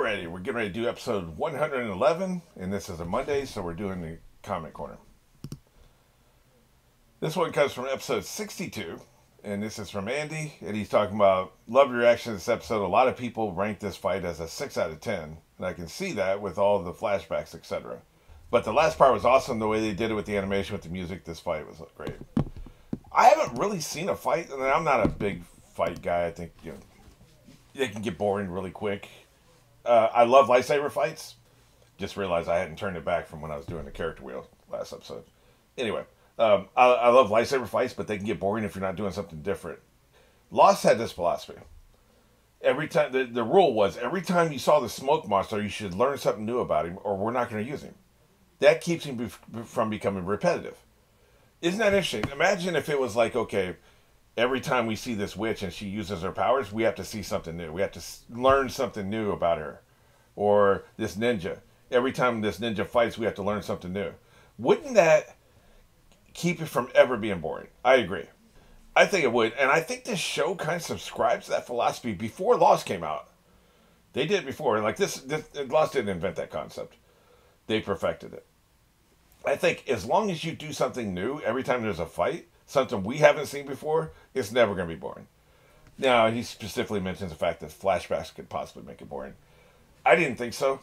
Alrighty, we're getting ready to do episode 111, and this is a Monday, so we're doing the comment corner. This one comes from episode 62, and this is from Andy, and he's talking about, love your reaction to this episode. A lot of people rank this fight as a 6 out of 10, and I can see that with all the flashbacks, etc. But the last part was awesome, the way they did it with the animation, with the music. This fight was great. I haven't really seen a fight, and I'm not a big fight guy. I think, they can get boring really quick. I love lightsaber fights. Just realized I hadn't turned it back from when I was doing the character wheel last episode. Anyway, I love lightsaber fights, but they can get boring if you're not doing something different. Lost had this philosophy. Every time the rule was every time you saw the smoke monster, you should learn something new about him, or we're not going to use him. That keeps him from becoming repetitive. Isn't that interesting? Imagine if it was like, okay, every time we see this witch and she uses her powers, we have to see something new. We have to learn something new about her. Or this ninja. Every time this ninja fights, we have to learn something new. Wouldn't that keep it from ever being boring? I agree. I think it would. And I think this show kind of subscribes to that philosophy before Lost came out. They did it before. And like this Lost didn't invent that concept. They perfected it. I think as long as you do something new every time there's a fight, something we haven't seen before, it's never going to be boring. Now, he specifically mentions the fact that flashbacks could possibly make it boring. I didn't think so.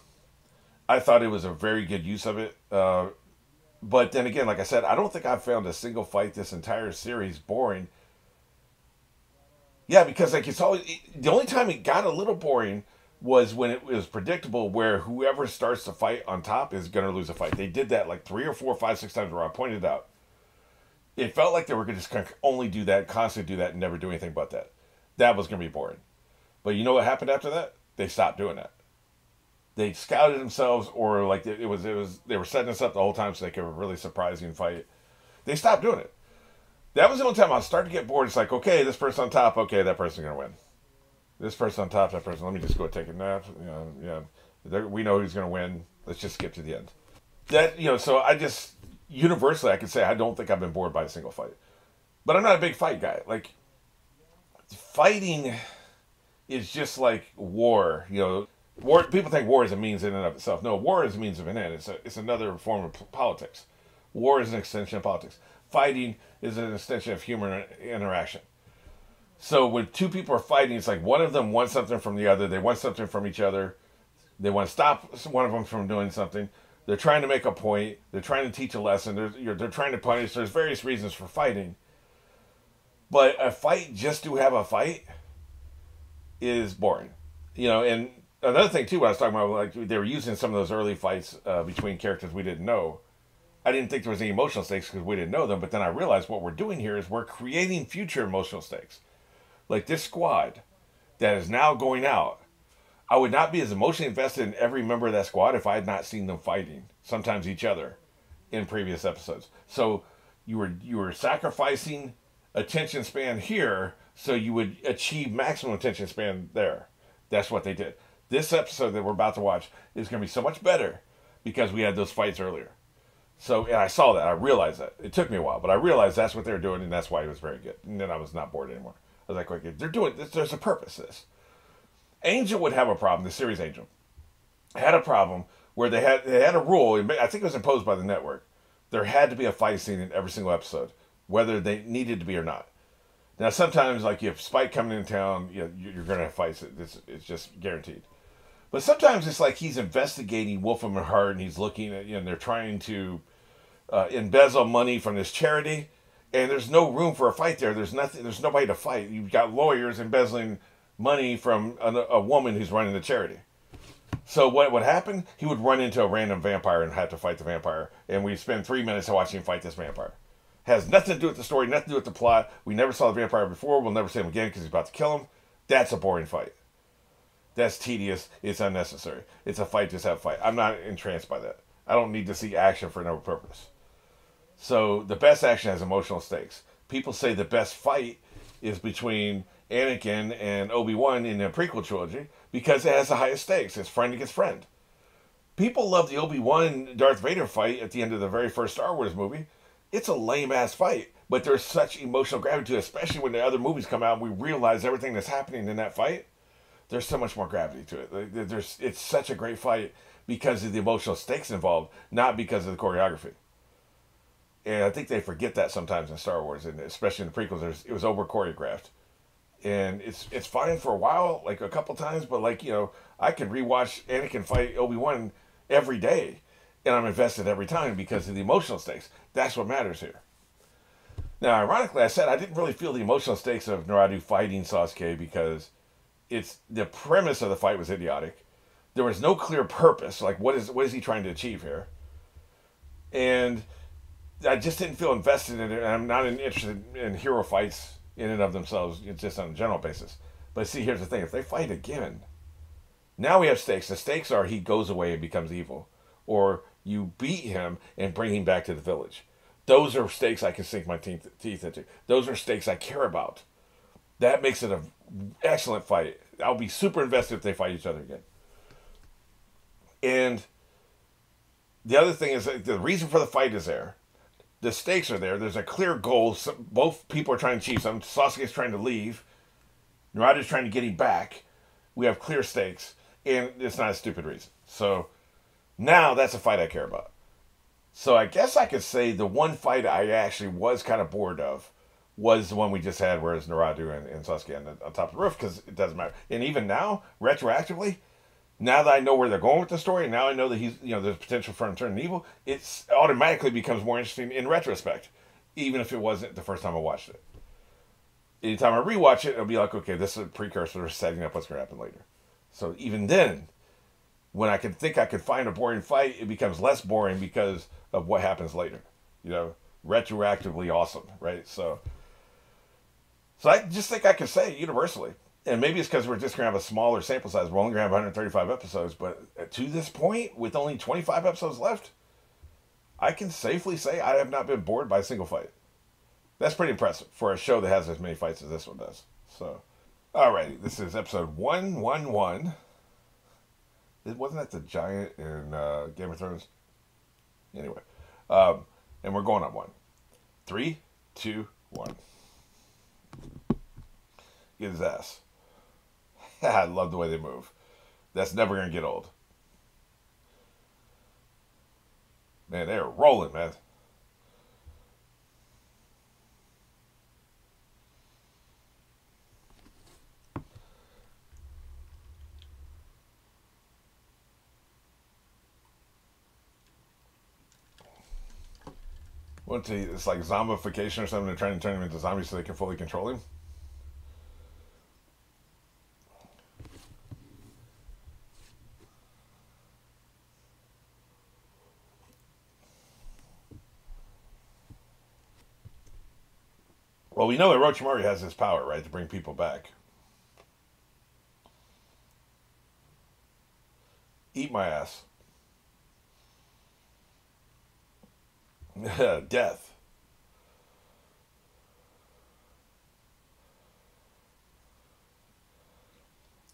I thought it was a very good use of it. But then again, like I said, I don't think I've found a single fight this entire series boring. Yeah, because like it's always the only time it got a little boring was when it was predictable, where whoever starts the fight on top is going to lose a fight. They did that like 3 or 4, 5, 6 times where I pointed out. It felt like they were going to just only do that, constantly do that, and never do anything but that. That was going to be boring. But you know what happened after that? They stopped doing that. They scouted themselves, or like they were setting us up the whole time so they could have a really surprising fight. They stopped doing it. That was the only time I was starting to get bored. It's like, okay, this person on top, okay, that person's going to win. This person on top, that person, let me just go take a nap. We know who's going to win. Let's just skip to the end. So I just, universally, I could say I don't think I've been bored by a single fight. But I'm not a big fight guy. Like, fighting is just like war. War. People think war is a means in and of itself. No, war is a means of an end. It's another form of politics. War is an extension of politics. Fighting is an extension of human interaction. So when two people are fighting, it's like one of them wants something from the other. They want something from each other. They want to stop one of them from doing something. They're trying to make a point. They're trying to teach a lesson. They're trying to punish. There's various reasons for fighting. But a fight just to have a fight is boring. And another thing, too, what I was talking about, like they were using some of those early fights between characters we didn't know. I didn't think there was any emotional stakes because we didn't know them. But then I realized what we're doing here is we're creating future emotional stakes. Like this squad that is now going out. I would not be as emotionally invested in every member of that squad if I had not seen them fighting, sometimes each other, in previous episodes. So you were sacrificing attention span here so you would achieve maximum attention span there. That's what they did. This episode that we're about to watch is going to be so much better because we had those fights earlier. So, and I saw that. I realized that. It took me a while, but I realized that's what they were doing, and that's why it was very good. And then I was not bored anymore. I was like, okay, they're doing this. There's a purpose to this. Angel would have a problem. The series Angel had a problem where they had a rule. I think it was imposed by the network. There had to be a fight scene in every single episode, whether they needed to be or not. Now, sometimes, like you have Spike coming into town, you're going to have fights. It's just guaranteed. But sometimes it's like he's investigating Wolfram and Hart, and he's looking at, and they're trying to embezzle money from this charity, and there's no room for a fight there. There's nothing. There's nobody to fight. You've got lawyers embezzling money from a woman who's running the charity. So what would happen? He would run into a random vampire and have to fight the vampire, and we spend 3 minutes watching him fight this vampire. Has nothing to do with the story, nothing to do with the plot. We never saw the vampire before. We'll never see him again because he's about to kill him. That's a boring fight. That's tedious. It's unnecessary. It's a fight, just have a fight. I'm not entranced by that. I don't need to see action for no purpose. So the best action has emotional stakes. People say the best fight is between Anakin and Obi-Wan in the prequel trilogy because it has the highest stakes. It's friend against friend. People love the Obi-Wan Darth Vader fight at the end of the very first Star Wars movie. It's a lame-ass fight, but there's such emotional gravity to it, especially when the other movies come out and we realize everything that's happening in that fight. there's so much more gravity to it. It's such a great fight because of the emotional stakes involved, not because of the choreography. And I think they forget that sometimes in Star Wars, and especially in the prequels. It was over choreographed, and it's fine for a while, like a couple times. But like I could rewatch Anakin fight Obi-Wan every day, and I'm invested every time because of the emotional stakes. That's what matters here. Now, ironically, I said I didn't really feel the emotional stakes of Naruto fighting Sasuke because it's the premise of the fight was idiotic. There was no clear purpose. Like, what is he trying to achieve here? And I just didn't feel invested in it. And I'm not interested in hero fights in and of themselves, it's just on a general basis. But see, here's the thing: if they fight again, now we have stakes. The stakes are he goes away and becomes evil, or you beat him and bring him back to the village. Those are stakes I can sink my teeth into. Those are stakes I care about. That makes it an excellent fight. I'll be super invested if they fight each other again. And the other thing is that the reason for the fight is there. The stakes are there. There's a clear goal. Both people are trying to achieve something. Sasuke's trying to leave. Naruto's trying to get him back. We have clear stakes. And it's not a stupid reason. So now that's a fight I care about. So I guess I could say the one fight I actually was kind of bored of was the one we just had, where it's Naruto and Sasuke on top of the roof, because it doesn't matter. And even now, retroactively, now that I know where they're going with the story, now I know that there's potential for him turning evil, it automatically becomes more interesting in retrospect, even if it wasn't the first time I watched it. Anytime I rewatch it, it'll be like, okay, this is a precursor setting up what's going to happen later. So even then, when I could think I could find a boring fight, it becomes less boring because of what happens later. Retroactively awesome, right? So I just think I can say universally, and maybe it's because we're just going to have a smaller sample size. We're only going to have 135 episodes, but to this point, with only 25 episodes left, I can safely say I have not been bored by a single fight. That's pretty impressive for a show that has as many fights as this one does. So, alrighty, this is episode 111. Wasn't that the giant in Game of Thrones? Anyway, and we're going on one. 3, 2, 1. Get his ass. I love the way they move. That's never going to get old. Man, they're rolling, man. What, it's like zombification or something? They're trying to turn him into zombies so they can fully control him? Well, we know that Orochimaru has this power, right, to bring people back. Eat my ass. Death.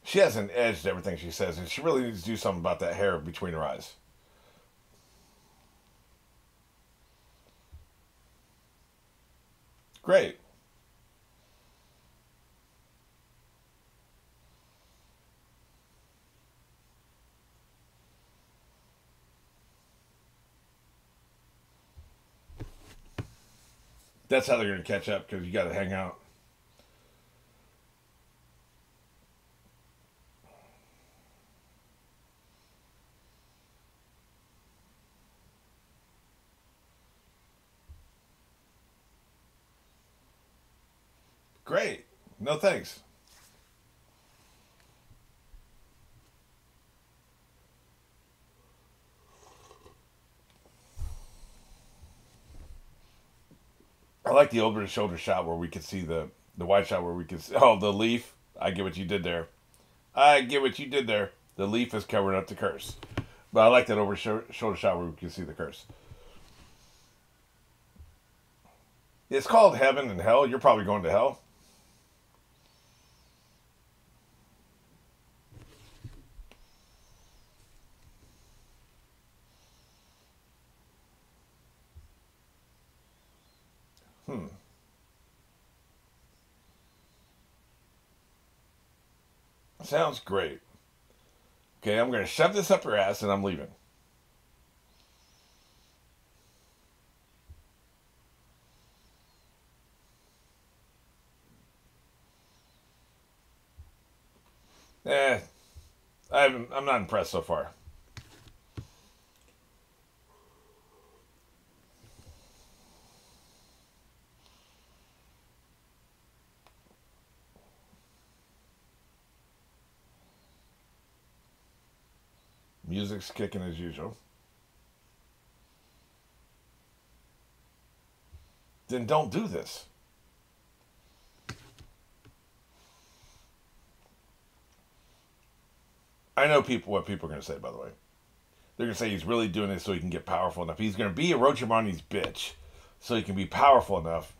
She has an edge to everything she says, and she really needs to do something about that hair between her eyes. Great. That's how they're going to catch up, because you got to hang out. Great. No thanks. I like the over the shoulder shot where we could see the wide shot where we could see, oh, the leaf. I get what you did there. I get what you did there. The leaf is covering up the curse. But I like that over shoulder shot where we can see the curse. It's called heaven and hell. You're probably going to hell. Hmm. Sounds great. Okay, I'm going to shove this up your ass and I'm leaving. Eh, I'm not impressed so far. Music's kicking as usual. Then don't do this. I know what people are going to say, by the way. They're going to say he's really doing this so he can get powerful enough. He's going to be Orochimaru's bitch so he can be powerful enough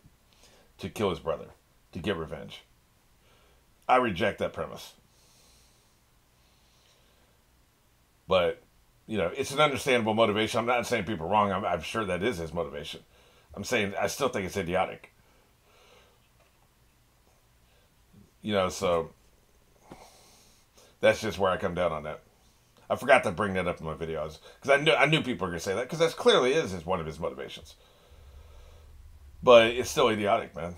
to kill his brother, to get revenge. I reject that premise. But, you know, it's an understandable motivation. I'm not saying people are wrong. I'm sure that is his motivation. I'm saying I still think it's idiotic. You know, so that's just where I come down on that. I forgot to bring that up in my videos because I knew people were going to say that because that clearly is one of his motivations. But it's still idiotic, man.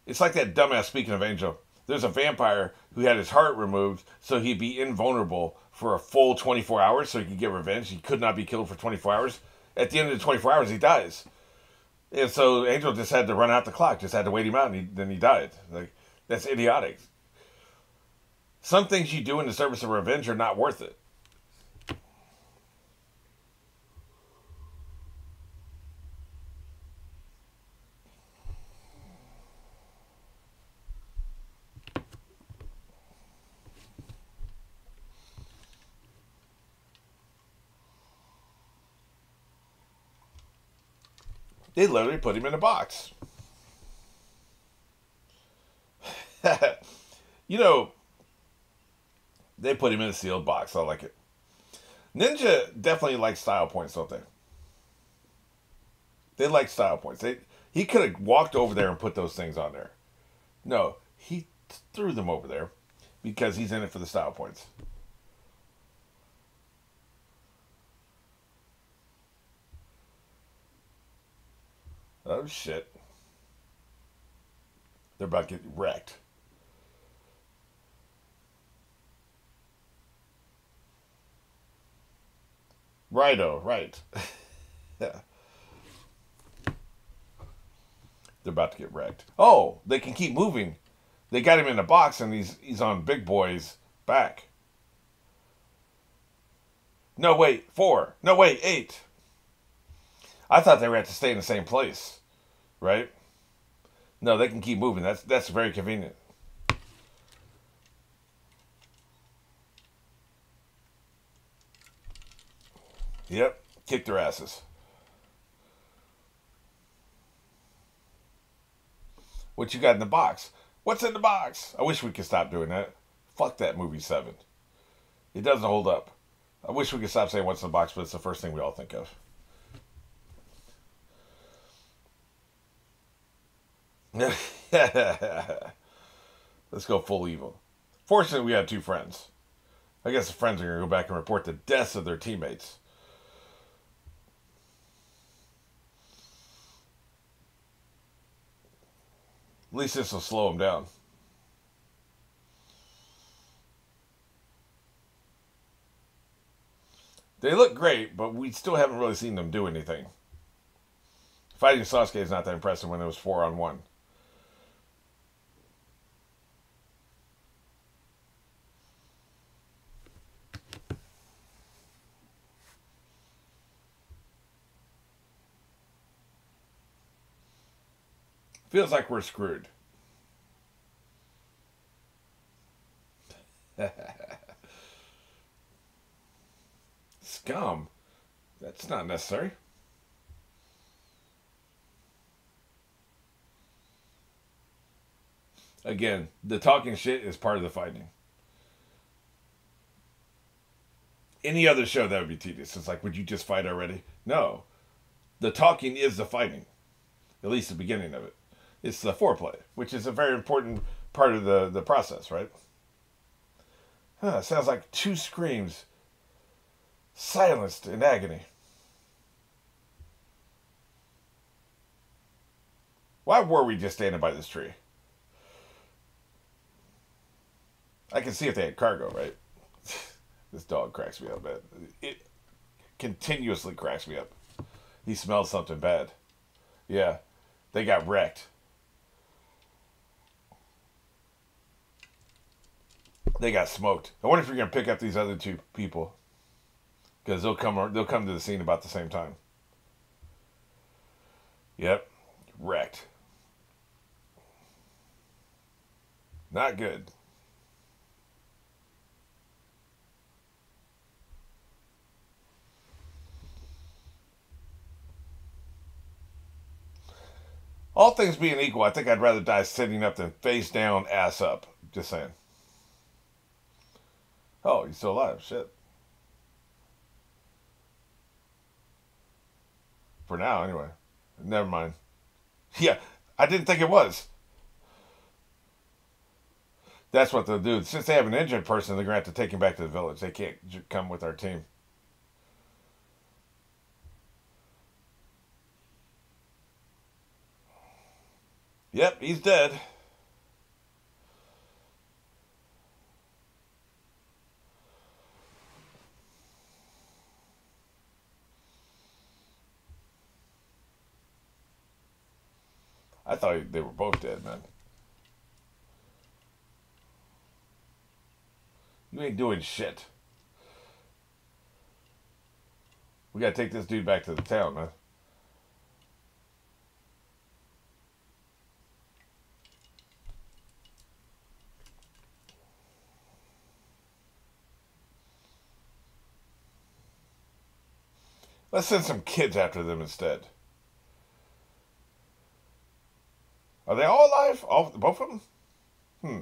It's like that dumbass, speaking of Angel. There's a vampire who had his heart removed so he'd be invulnerable for a full 24 hours so he could get revenge. He could not be killed for 24 hours. At the end of the 24 hours, he dies. And so Angel just had to run out the clock, just had to wait him out, and then he died. Like, that's idiotic. Some things you do in the service of revenge are not worth it. They literally put him in a box. You know, they put him in a sealed box. I like it. Ninja definitely likes style points, don't they? They like style points. He could have walked over there and put those things on there. No, he threw them over there because he's in it for the style points. Oh, shit. They're about to get wrecked. Righto, right. Yeah. They're about to get wrecked. Oh, they can keep moving. They got him in a box and he's on Big Boy's back. No, wait, 4. No, wait, 8. I thought they were at to stay in the same place, right? No, they can keep moving. That's very convenient. Yep, kick their asses. What you got in the box? What's in the box? I wish we could stop doing that. Fuck that movie 7. It doesn't hold up. I wish we could stop saying what's in the box, but it's the first thing we all think of. Let's go full evil. Fortunately, we had 2 friends. I guess the friends are going to go back and report the deaths of their teammates. At least this will slow them down. They look great, but we still haven't really seen them do anything. Fighting Sasuke is not that impressive when it was 4-on-1. Feels like we're screwed. Scum? That's not necessary. Again, the talking shit is part of the fighting. Any other show, that would be tedious. It's like, would you just fight already? No. The talking is the fighting. At least the beginning of it. It's the foreplay, which is a very important part of the process, right? Huh, sounds like two screams silenced in agony. Why were we just standing by this tree? I can see if they had cargo, right? This dog cracks me up, man. It continuously cracks me up. He smells something bad. Yeah, they got wrecked. They got smoked. I wonder if you're gonna pick up these other two people because they'll come. They'll come to the scene about the same time. Yep, wrecked. Not good. All things being equal, I think I'd rather die sitting up than face down, ass up. Just saying. Oh, he's still alive. Shit. For now, anyway. Never mind. Yeah, I didn't think it was. That's what they'll do. Since they have an injured person, they're going to have to take him back to the village. They can't come with our team. Yep, he's dead. I thought they were both dead, man. You ain't doing shit. We gotta take this dude back to the town, man. Let's send some kids after them instead. Are they all alive? All both of them? Hmm.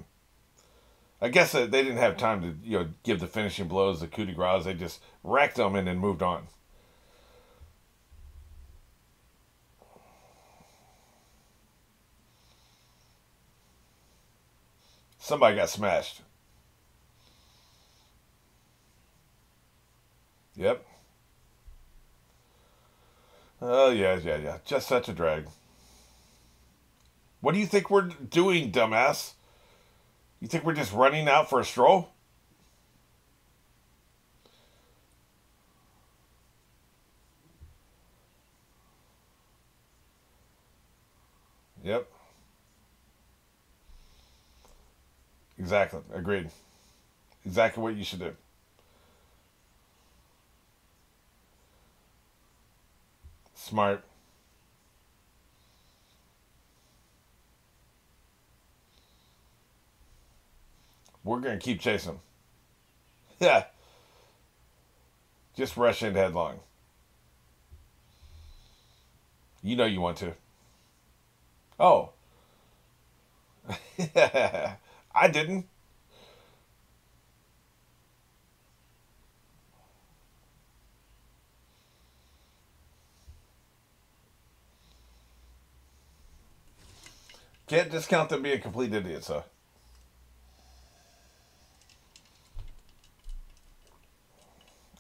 I guess they didn't have time to give the finishing blows, the coup de grace. They just racked them and then moved on. Somebody got smashed. Yep. Oh, yeah. Just such a drag. What do you think we're doing, dumbass? You think we're just running out for a stroll? Yep. Exactly. Agreed. Exactly what you should do. Smart. We're going to keep chasing them. Yeah. Just rush in headlong. You know you want to. Oh. I didn't. Can't discount them being complete idiots, though.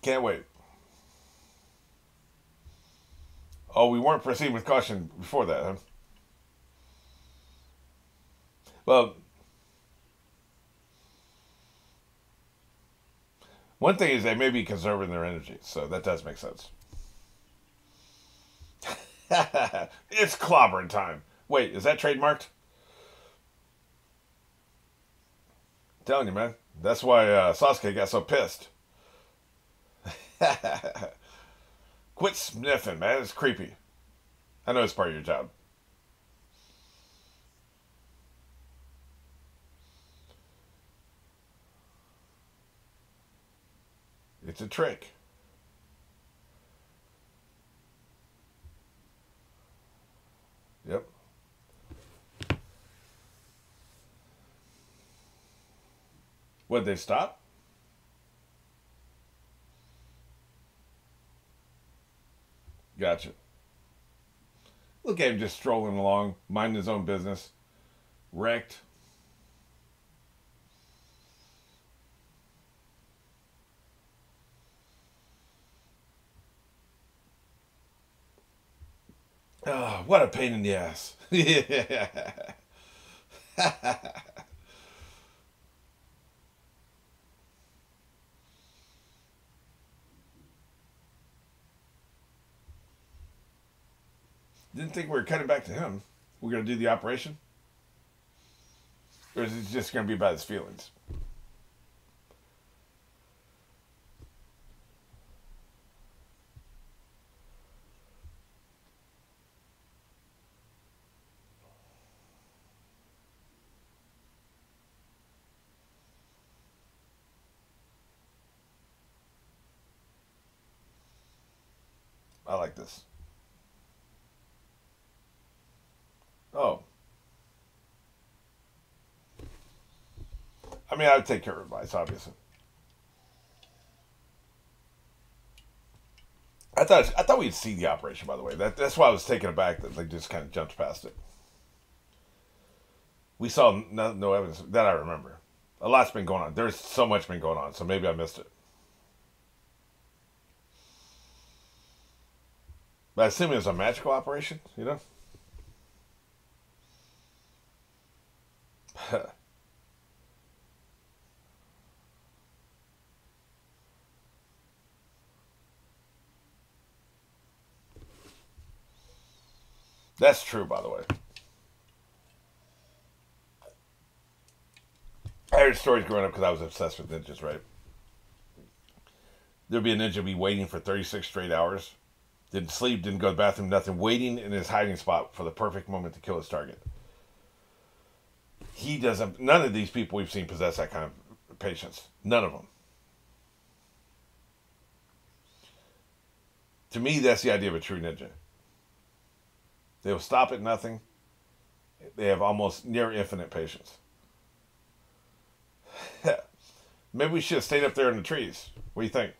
Can't wait. Oh, we weren't proceeding with caution before that, huh? Well, one thing is they may be conserving their energy, so that does make sense. It's clobbering time. Wait, is that trademarked? I'm telling you, man. That's why Sasuke got so pissed. Quit sniffing, man. It's creepy. I know it's part of your job. It's a trick. Yep. Would they stop? Gotcha. Look at him just strolling along, minding his own business. Wrecked. Oh, what a pain in the ass. Yeah. Didn't think we were cutting back to him. We're going to do the operation? Or is it just going to be about his feelings? I like this. Oh. I mean, I would take your advice, obviously. I thought we'd see the operation. By the way, that's why I was taken aback that they just kind of jumped past it. We saw no evidence that I remember. A lot's been going on. There's so much been going on, so maybe I missed it. But I assume it was a magical operation, you know? That's true, by the way. I heard stories growing up because I was obsessed with ninjas, right? There'd be a ninja be waiting for 36 straight hours. Didn't sleep, didn't go to the bathroom, nothing. Waiting in his hiding spot for the perfect moment to kill his target. He doesn't. None of these people we've seen possess that kind of patience. None of them. To me, that's the idea of a true ninja. They will stop at nothing. They have almost near infinite patience. Maybe we should have stayed up there in the trees. What do you think?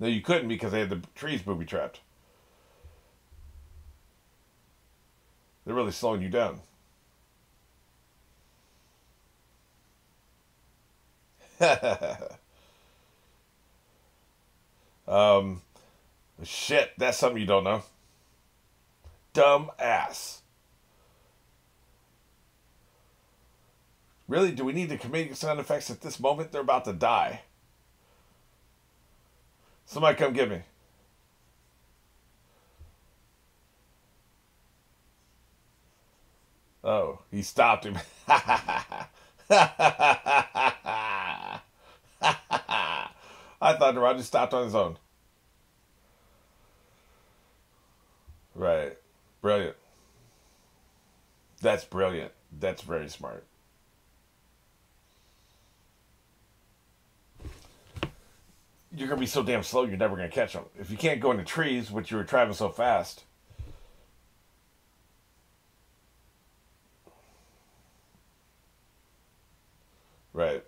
No, you couldn't because they had the trees booby trapped. They're really slowing you down. um, shit, that's something you don't know. Dumb ass. Really? Do we need the comedic sound effects at this moment? They're about to die. Somebody come get me. Oh, he stopped him. I thought the Roger stopped on his own. Right. Brilliant. That's brilliant. That's very smart. You're going to be so damn slow, you're never going to catch them. If you can't go into trees, which you were traveling so fast. Right.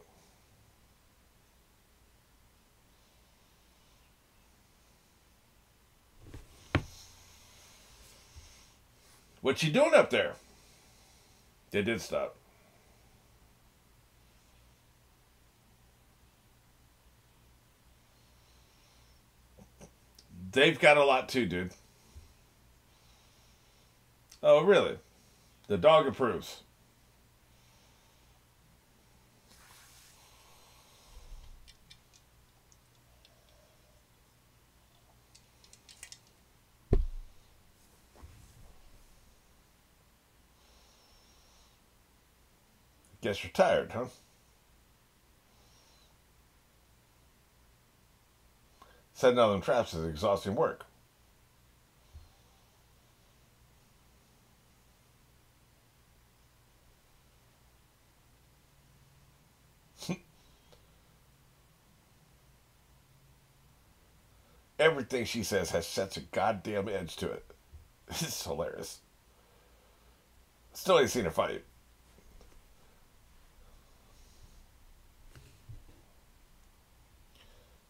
What you doing up there? They did stop. They've got a lot too, dude. Oh, really? The dog approves. Guess you're tired, huh? Setting all them traps is exhausting work. Everything she says has such a goddamn edge to it. It's hilarious. Still ain't seen her fight.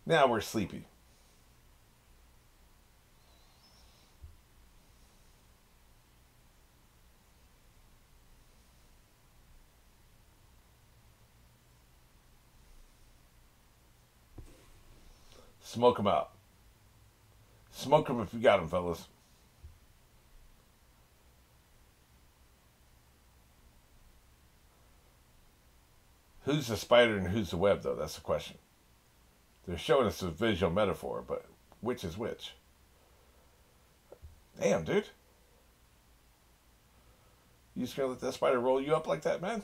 Now we're sleepy. Smoke 'em out. Smoke 'em if you got 'em, fellas. Who's the spider and who's the web, though? That's the question. They're showing us a visual metaphor, but which is which? Damn, dude. You just gonna let that spider roll you up like that, man?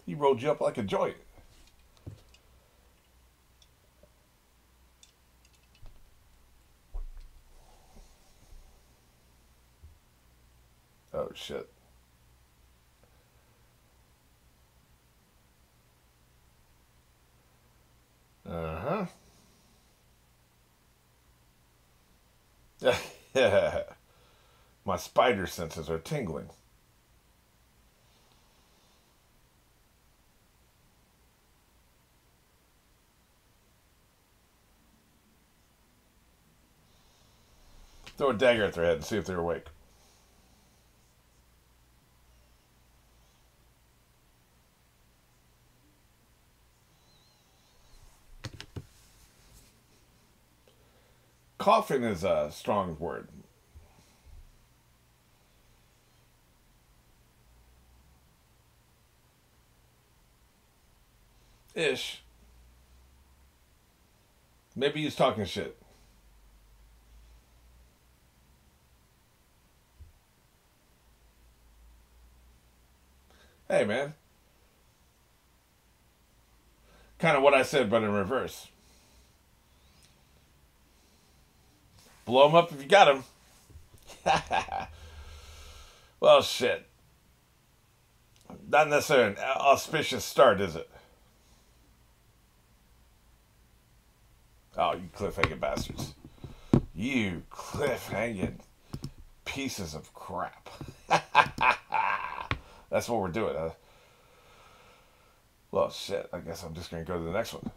He rolled you up like a joint. Oh, shit. Uh-huh. My spider senses are tingling. Throw a dagger at their head and see if they're awake. Coughing is a strong word. Ish. Maybe he's talking shit. Hey, man. Kind of what I said, but in reverse. Blow him up if you got him. Well, shit. Not necessarily an auspicious start, is it? Oh, you cliffhanging bastards. You cliffhanging pieces of crap. That's what we're doing, huh? Well, shit. I guess I'm just going to go to the next one.